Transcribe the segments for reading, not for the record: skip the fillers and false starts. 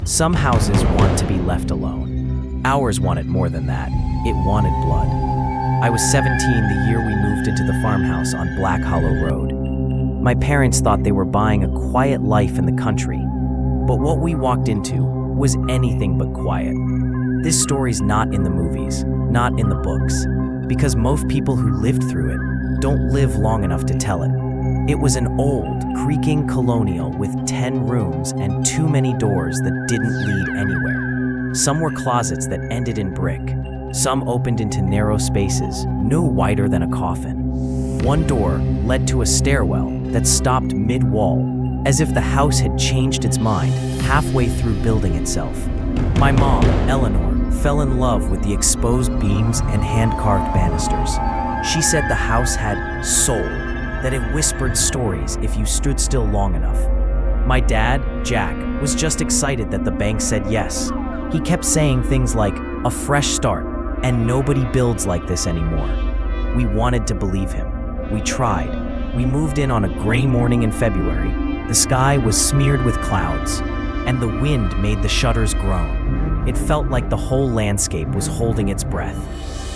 Some houses want to be left alone. Ours wanted more than that. It wanted blood. I was 17 the year we moved into the farmhouse on Black Hollow Road. My parents thought they were buying a quiet life in the country, but what we walked into was anything but quiet. This story's not in the movies, not in the books, because most people who lived through it don't live long enough to tell it. It was an old, creaking colonial with 10 rooms and too many doors that didn't lead anywhere. Some were closets that ended in brick. Some opened into narrow spaces, no wider than a coffin. One door led to a stairwell that stopped mid-wall, as if the house had changed its mind halfway through building itself. My mom, Eleanor, fell in love with the exposed beams and hand-carved banisters. She said the house had soul, that it whispered stories if you stood still long enough. My dad, Jack, was just excited that the bank said yes. He kept saying things like, a fresh start, and nobody builds like this anymore. We wanted to believe him. We tried. We moved in on a gray morning in February. The sky was smeared with clouds, and the wind made the shutters groan. It felt like the whole landscape was holding its breath.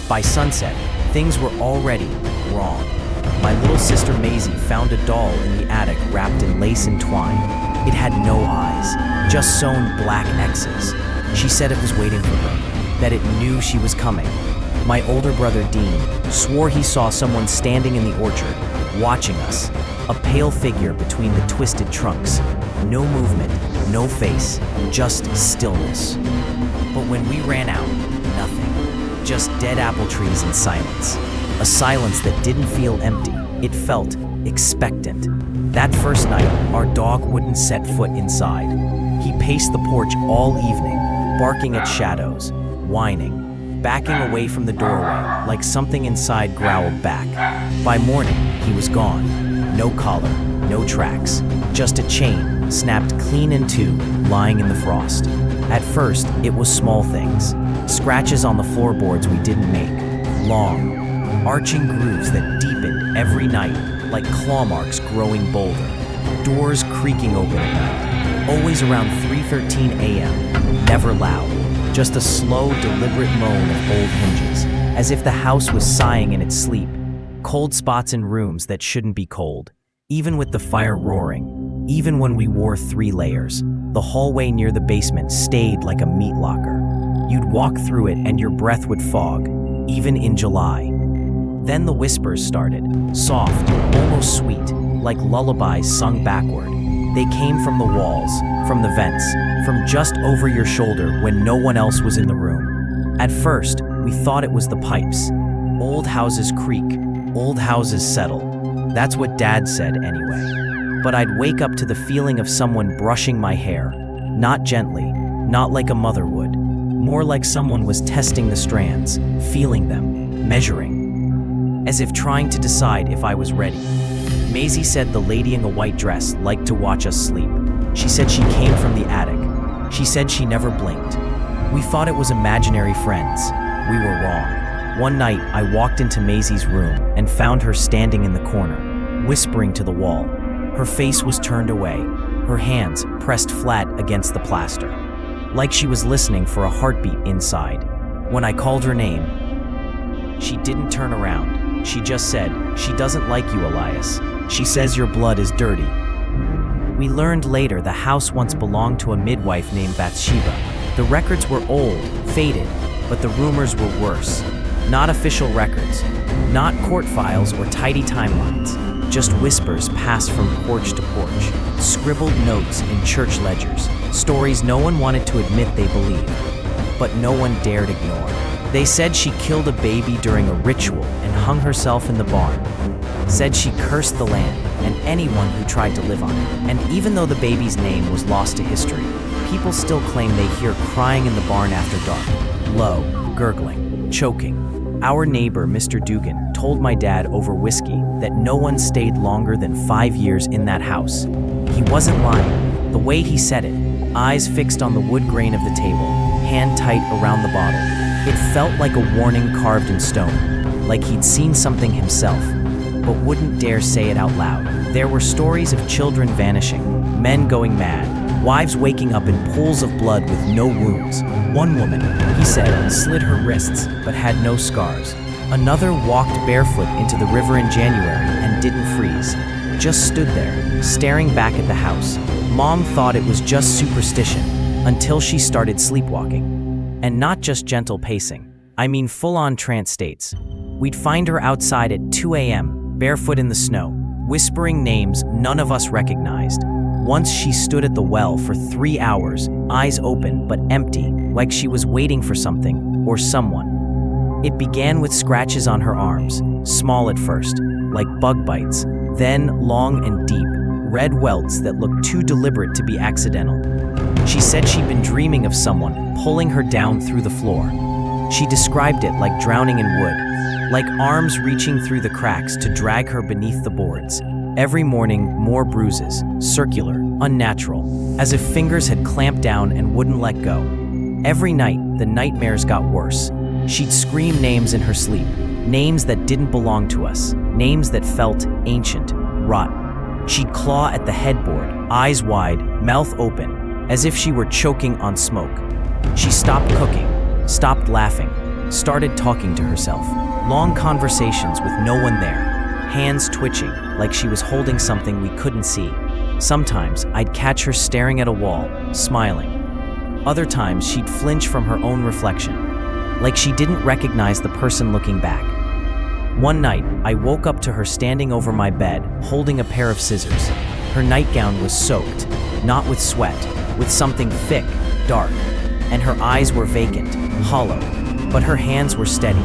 By sunset, things were already wrong. My little sister Maisie found a doll in the attic wrapped in lace and twine. It had no eyes, just sewn black X's. She said it was waiting for her, that it knew she was coming. My older brother Dean swore he saw someone standing in the orchard, watching us, a pale figure between the twisted trunks. No movement, no face, just stillness. But when we ran out, nothing. Just dead apple trees and silence. A silence that didn't feel empty, it felt expectant. That first night, our dog wouldn't set foot inside. He paced the porch all evening, barking at shadows, whining, backing away from the doorway like something inside growled back. By morning, he was gone. No collar, no tracks, just a chain snapped clean in two, lying in the frost. At first, it was small things, scratches on the floorboards we didn't make, long, arching grooves that deepened every night like claw marks growing bolder, doors creaking open at night, always around 3:13 a.m., never loud, just a slow, deliberate moan of old hinges, as if the house was sighing in its sleep, cold spots in rooms that shouldn't be cold, even with the fire roaring, even when we wore 3 layers. The hallway near the basement stayed like a meat locker. You'd walk through it and your breath would fog, even in July. Then the whispers started, soft, almost sweet, like lullabies sung backward. They came from the walls, from the vents, from just over your shoulder when no one else was in the room. At first, we thought it was the pipes. Old houses creak, old houses settle. That's what Dad said anyway. But I'd wake up to the feeling of someone brushing my hair, not gently, not like a mother would, more like someone was testing the strands, feeling them, measuring, as if trying to decide if I was ready. Maisie said the lady in the white dress liked to watch us sleep. She said she came from the attic. She said she never blinked. We thought it was imaginary friends. We were wrong. One night, I walked into Maisie's room and found her standing in the corner, whispering to the wall. Her face was turned away, her hands pressed flat against the plaster, like she was listening for a heartbeat inside. When I called her name, she didn't turn around. She just said, "She doesn't like you, Elias. She says your blood is dirty." We learned later the house once belonged to a midwife named Bathsheba. The records were old, faded, but the rumors were worse. Not official records, not court files or tidy timelines, just whispers passed from porch to porch, scribbled notes in church ledgers, stories no one wanted to admit they believed, but no one dared ignore. They said she killed a baby during a ritual and hung herself in the barn. Said she cursed the land and anyone who tried to live on it. And even though the baby's name was lost to history, people still claim they hear crying in the barn after dark. Low, gurgling, choking. Our neighbor, Mr. Dugan, told my dad over whiskey that no one stayed longer than 5 years in that house. He wasn't lying. The way he said it, eyes fixed on the wood grain of the table, hand tight around the bottle. It felt like a warning carved in stone, like he'd seen something himself, but wouldn't dare say it out loud. There were stories of children vanishing, men going mad, Wives waking up in pools of blood with no wounds. One woman, he said, slit her wrists but had no scars. Another walked barefoot into the river in January and didn't freeze. Just stood there, staring back at the house. Mom thought it was just superstition until she started sleepwalking. And not just gentle pacing. I mean full-on trance states. We'd find her outside at 2 a.m., barefoot in the snow, whispering names none of us recognized. Once she stood at the well for 3 hours, eyes open but empty, like she was waiting for something or someone. It began with scratches on her arms, small at first, like bug bites, then long and deep, red welts that looked too deliberate to be accidental. She said she'd been dreaming of someone pulling her down through the floor. She described it like drowning in wood, like arms reaching through the cracks to drag her beneath the boards. Every morning, more bruises, circular, unnatural, as if fingers had clamped down and wouldn't let go. Every night, the nightmares got worse. She'd scream names in her sleep, names that didn't belong to us, names that felt ancient, rot. She'd claw at the headboard, eyes wide, mouth open, as if she were choking on smoke. She stopped cooking, stopped laughing, started talking to herself. Long conversations with no one there, hands twitching like she was holding something we couldn't see. Sometimes I'd catch her staring at a wall, smiling. Other times she'd flinch from her own reflection, like she didn't recognize the person looking back. One night, I woke up to her standing over my bed, holding a pair of scissors. Her nightgown was soaked, not with sweat, with something thick, dark, and her eyes were vacant, hollow, but her hands were steady.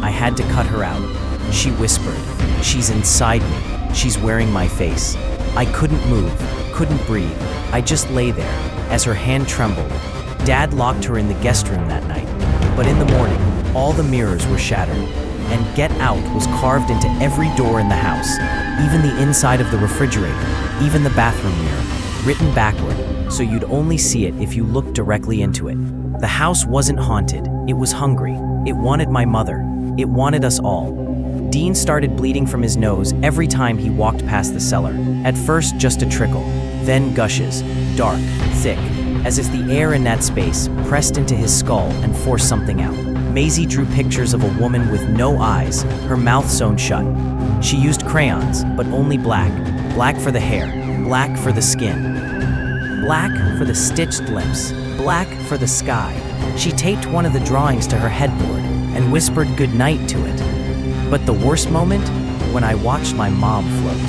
I had to cut her out. She whispered, "She's inside me. She's wearing my face." I couldn't move, couldn't breathe. I just lay there, as her hand trembled. Dad locked her in the guest room that night. But in the morning, all the mirrors were shattered, and "Get Out" was carved into every door in the house, even the inside of the refrigerator, even the bathroom mirror, written backward, so you'd only see it if you looked directly into it. The house wasn't haunted, it was hungry. It wanted my mother. It wanted us all. Dean started bleeding from his nose every time he walked past the cellar. At first, just a trickle, then gushes, dark, thick, as if the air in that space pressed into his skull and forced something out. Maisie drew pictures of a woman with no eyes, her mouth sewn shut. She used crayons, but only black. Black for the hair, black for the skin, black for the stitched lips, black for the sky. She taped one of the drawings to her headboard and whispered goodnight to it. But the worst moment? When I watched my mom float.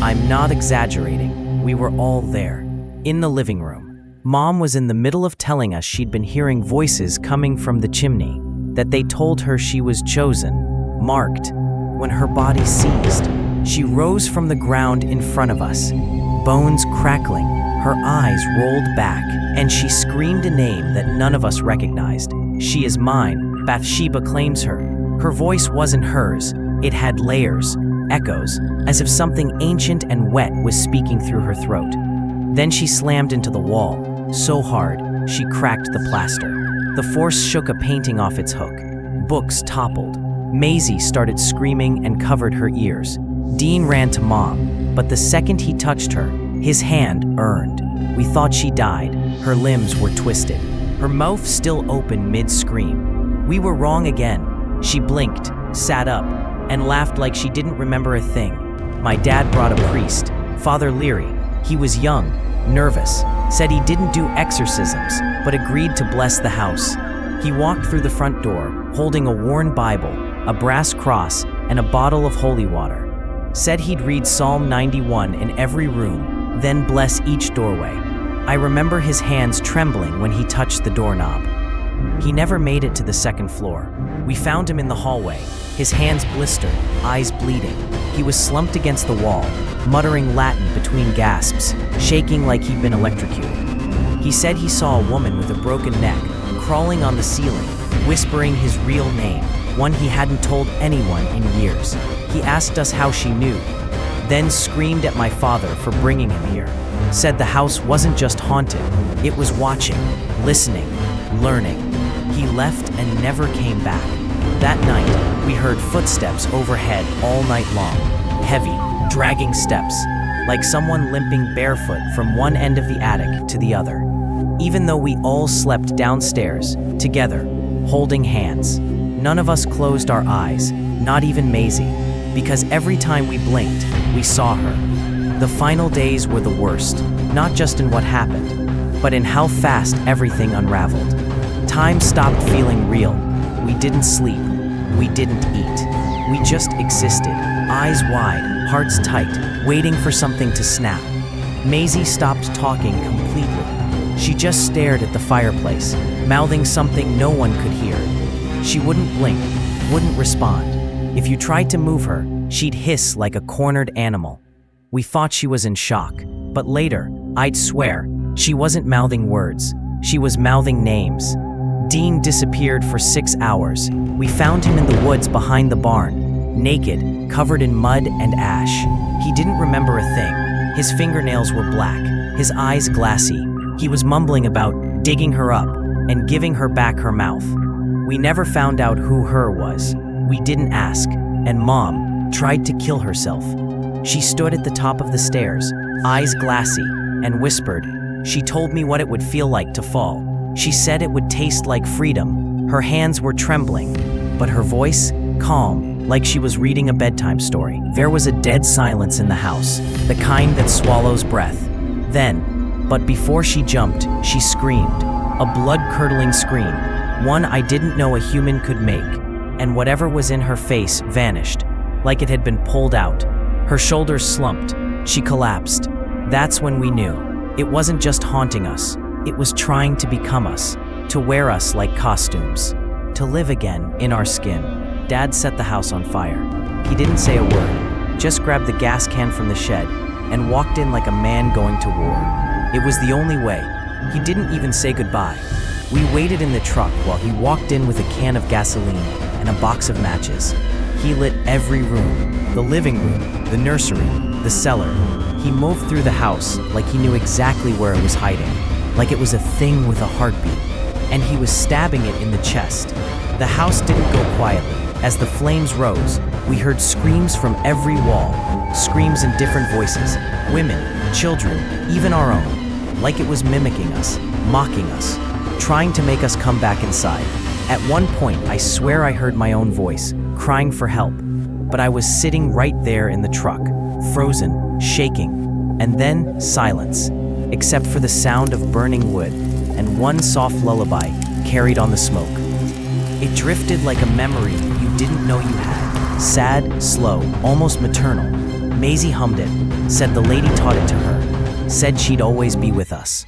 I'm not exaggerating. We were all there, in the living room. Mom was in the middle of telling us she'd been hearing voices coming from the chimney, that they told her she was chosen, marked. When her body seized, she rose from the ground in front of us, bones crackling, her eyes rolled back, and she screamed a name that none of us recognized. "She is mine," Bathsheba claims her. Her voice wasn't hers, it had layers, echoes, as if something ancient and wet was speaking through her throat. Then she slammed into the wall, so hard, she cracked the plaster. The force shook a painting off its hook. Books toppled. Maisie started screaming and covered her ears. Dean ran to Mom, but the second he touched her, his hand burned. We thought she died. Her limbs were twisted, her mouth still open mid-scream. We were wrong again. She blinked, sat up, and laughed like she didn't remember a thing. My dad brought a priest, Father Leary. He was young, nervous, said he didn't do exorcisms, but agreed to bless the house. He walked through the front door, holding a worn Bible, a brass cross, and a bottle of holy water. Said he'd read Psalm 91 in every room, then bless each doorway. I remember his hands trembling when he touched the doorknob. He never made it to the second floor. We found him in the hallway, his hands blistered, eyes bleeding. He was slumped against the wall, muttering Latin between gasps, shaking like he'd been electrocuted. He said he saw a woman with a broken neck, crawling on the ceiling, whispering his real name, one he hadn't told anyone in years. He asked us how she knew, then screamed at my father for bringing him here. Said the house wasn't just haunted, it was watching, listening, learning. He left and never came back. That night, we heard footsteps overhead all night long, heavy, dragging steps. like someone limping barefoot from one end of the attic to the other. Even though we all slept downstairs, together, holding hands, none of us closed our eyes, not even Maisie, because every time we blinked, we saw her. The final days were the worst, not just in what happened, but in how fast everything unraveled. Time stopped feeling real. We didn't sleep. We didn't eat. We just existed, eyes wide, hearts tight, waiting for something to snap. Maisie stopped talking completely. She just stared at the fireplace, mouthing something no one could hear. She wouldn't blink, wouldn't respond. If you tried to move her, she'd hiss like a cornered animal. We thought she was in shock, but later, I'd swear, she wasn't mouthing words. She was mouthing names. Dean disappeared for 6 hours. We found him in the woods behind the barn, naked, covered in mud and ash. He didn't remember a thing. His fingernails were black, his eyes glassy. He was mumbling about digging her up and giving her back her mouth. We never found out who her was. We didn't ask, and Mom tried to kill herself. She stood at the top of the stairs, eyes glassy, and whispered. She told me what it would feel like to fall. She said it would taste like freedom. Her hands were trembling, but her voice, calm, like she was reading a bedtime story. There was a dead silence in the house, the kind that swallows breath. Then, but before she jumped, she screamed, a blood-curdling scream, one I didn't know a human could make, and whatever was in her face vanished, like it had been pulled out. Her shoulders slumped. She collapsed. That's when we knew. It wasn't just haunting us. It was trying to become us, to wear us like costumes, to live again in our skin. Dad set the house on fire. He didn't say a word, just grabbed the gas can from the shed and walked in like a man going to war. It was the only way. He didn't even say goodbye. We waited in the truck while he walked in with a can of gasoline and a box of matches. He lit every room, the living room, the nursery, the cellar. He moved through the house like he knew exactly where it was hiding, like it was a thing with a heartbeat, and he was stabbing it in the chest. The house didn't go quietly. As the flames rose, we heard screams from every wall, screams in different voices, women, children, even our own, like it was mimicking us, mocking us, trying to make us come back inside. At one point, I swear I heard my own voice, crying for help, but I was sitting right there in the truck, frozen, shaking, and then silence, except for the sound of burning wood and one soft lullaby carried on the smoke. It drifted like a memory you didn't know you had, sad, slow, almost maternal. Maisie hummed it, said the lady taught it to her, said she'd always be with us.